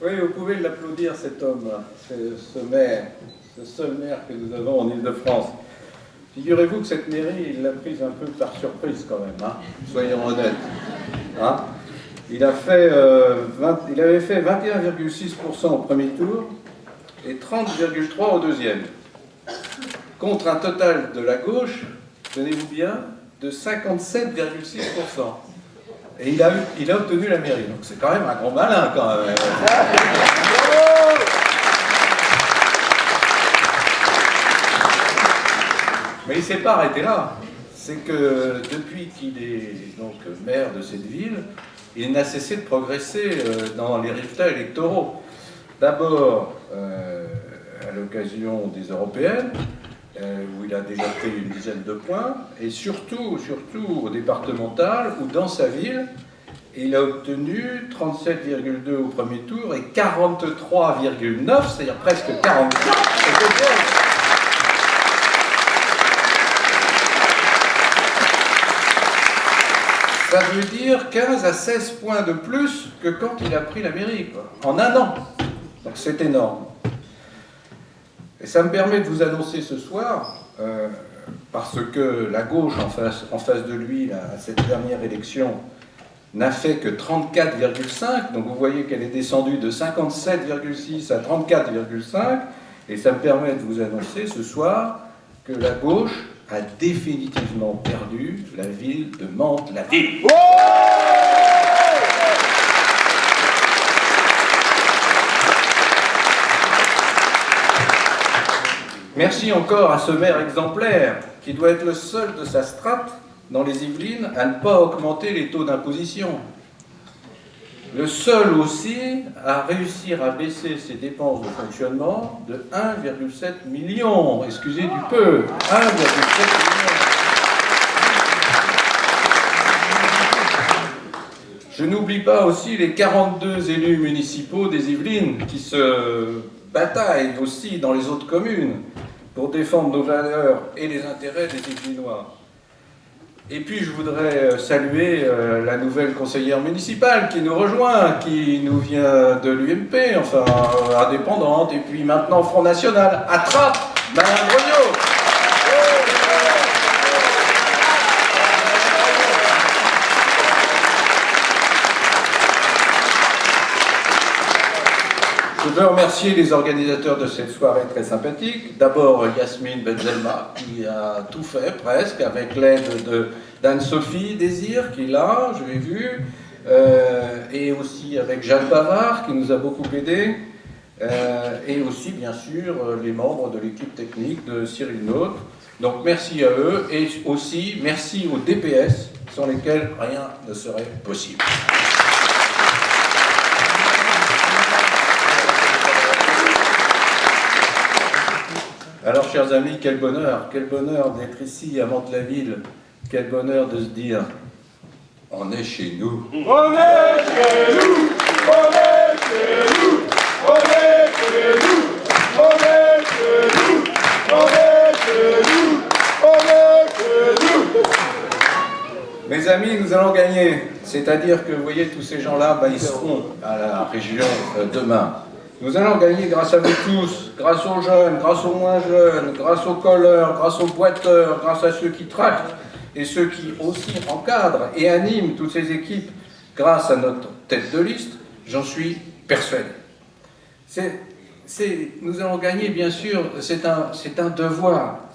Oui, vous pouvez l'applaudir, cet homme, ce maire, ce seul maire que nous avons en Île-de-France. Figurez-vous que cette mairie, il l'a prise un peu par surprise quand même, hein, soyons honnêtes. Hein. Il avait fait 21,6% au premier tour et 30,3% au deuxième, contre un total de la gauche, tenez-vous bien, de 57,6%. Et il a obtenu la mairie. Donc c'est quand même un gros malin, quand même. Mais il ne s'est pas arrêté là. C'est que depuis qu'il est donc maire de cette ville, il n'a cessé de progresser dans les résultats électoraux. D'abord, à l'occasion des européennes, où il a déjà pris une dizaine de points, et surtout au départemental, où dans sa ville, il a obtenu 37,2 au premier tour et 43,9, c'est-à-dire presque 44. Ça veut dire 15 à 16 points de plus que quand il a pris la mairie, quoi, en un an. Donc c'est énorme. Et ça me permet de vous annoncer ce soir, parce que la gauche en face de lui, à cette dernière élection, n'a fait que 34,5, donc vous voyez qu'elle est descendue de 57,6 à 34,5, et ça me permet de vous annoncer ce soir que la gauche a définitivement perdu la ville de Mantes-la-Ville. Merci encore à ce maire exemplaire, qui doit être le seul de sa strate dans les Yvelines à ne pas augmenter les taux d'imposition. Le seul aussi à réussir à baisser ses dépenses de fonctionnement de 1,7 million. Excusez du peu, 1,7 million. Je n'oublie pas aussi les 42 élus municipaux des Yvelines qui se bataillent aussi dans les autres communes pour défendre nos valeurs et les intérêts des Yvelinois. Et puis je voudrais saluer la nouvelle conseillère municipale qui nous rejoint, qui nous vient de l'UMP, enfin indépendante, et puis maintenant Front National, à Trappes, Madame Brognot. Je veux remercier les organisateurs de cette soirée très sympathique. D'abord Yasmine Benzelma, qui a tout fait presque, avec l'aide d'Anne-Sophie Désir, qui est là, je l'ai vu, et aussi avec Jeanne Bavard, qui nous a beaucoup aidés, et aussi, bien sûr, les membres de l'équipe technique de Cyril Naute. Donc merci à eux, et aussi merci aux DPS, sans lesquels rien ne serait possible. Alors, chers amis, quel bonheur d'être ici à Mantes-la-Ville, quel bonheur de se dire, on est chez nous. On est chez nous, on est chez nous, on est chez nous, on est chez nous, on est chez nous, on est chez nous. Mes amis, nous allons gagner, c'est-à-dire que, vous voyez, tous ces gens-là, ils seront à la région demain. Nous allons gagner grâce à vous tous, grâce aux jeunes, grâce aux moins jeunes, grâce aux colleurs, grâce aux boiteurs, grâce à ceux qui tractent et ceux qui aussi encadrent et animent toutes ces équipes, grâce à notre tête de liste, j'en suis persuadé. Nous allons gagner, bien sûr, c'est un devoir,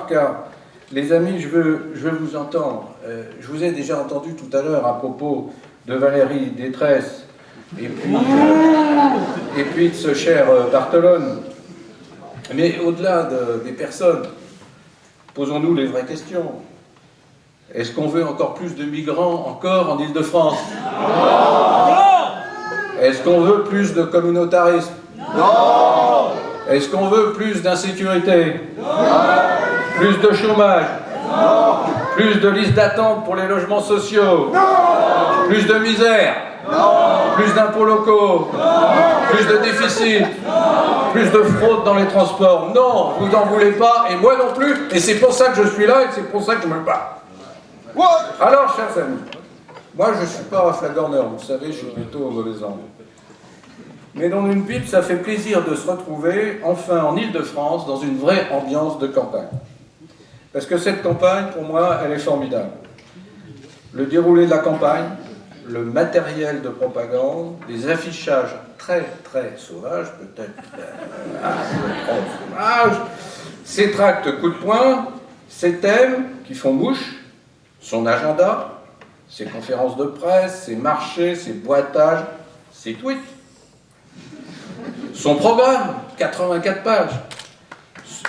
car, les amis, je veux vous entendre. Je vous ai déjà entendu tout à l'heure à propos de Valérie Détresse, et puis de ce cher Barthelone. Mais au-delà des personnes, posons-nous les vraies questions. Est-ce qu'on veut encore plus de migrants encore en Île-de-France? Est-ce qu'on veut plus de communautarisme? Non. Est-ce qu'on veut plus d'insécurité? Plus de chômage? Plus de listes d'attente pour les logements sociaux? Plus de misère? Plus d'impôts locaux? Plus de déficit? Plus de fraude dans les transports? Non, vous n'en voulez pas, et moi non plus, et c'est pour ça que je suis là, et c'est pour ça que je me bats. Alors, chers amis, moi je ne suis pas un flagorneur, vous savez, je suis plutôt au mauvais angle. mais dans une pipe, ça fait plaisir de se retrouver, enfin en Île-de-France, dans une vraie ambiance de campagne. Parce que cette campagne, pour moi, elle est formidable. Le déroulé de la campagne, le matériel de propagande, les affichages très très sauvages, peut-être trop sauvages, ces tracts coup de poing, ces thèmes qui font mouche, son agenda, ses conférences de presse, ses marchés, ses boîtages, ses tweets, son programme, 84 pages,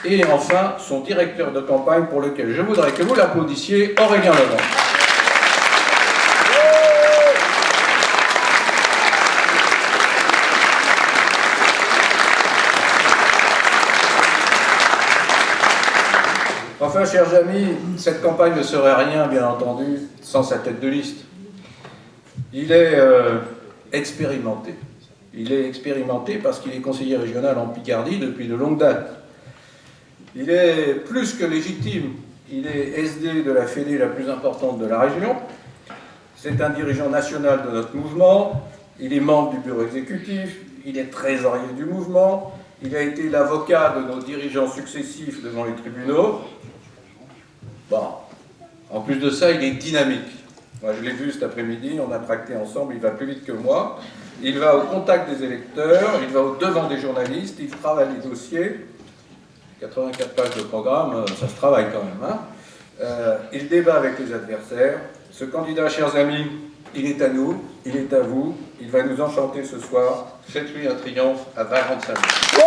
et enfin son directeur de campagne pour lequel je voudrais que vous l'applaudissiez, Aurélien Levent. Enfin, chers amis, cette campagne ne serait rien, bien entendu, sans sa tête de liste. Il est expérimenté. Il est expérimenté parce qu'il est conseiller régional en Picardie depuis de longues dates. Il est plus que légitime. Il est SD de la fédé la plus importante de la région. C'est un dirigeant national de notre mouvement. Il est membre du bureau exécutif. Il est trésorier du mouvement. Il a été l'avocat de nos dirigeants successifs devant les tribunaux. Bon, en plus de ça, il est dynamique. Moi, je l'ai vu cet après-midi, on a tracté ensemble, il va plus vite que moi. Il va au contact des électeurs, il va au devant des journalistes, il travaille les dossiers. 84 pages de programme, ça se travaille quand même. Hein. Il débat avec les adversaires. Ce candidat, chers amis, il est à nous, il est à vous. Il va nous enchanter ce soir. Faites-lui un triomphe à 20 ans de sa vie.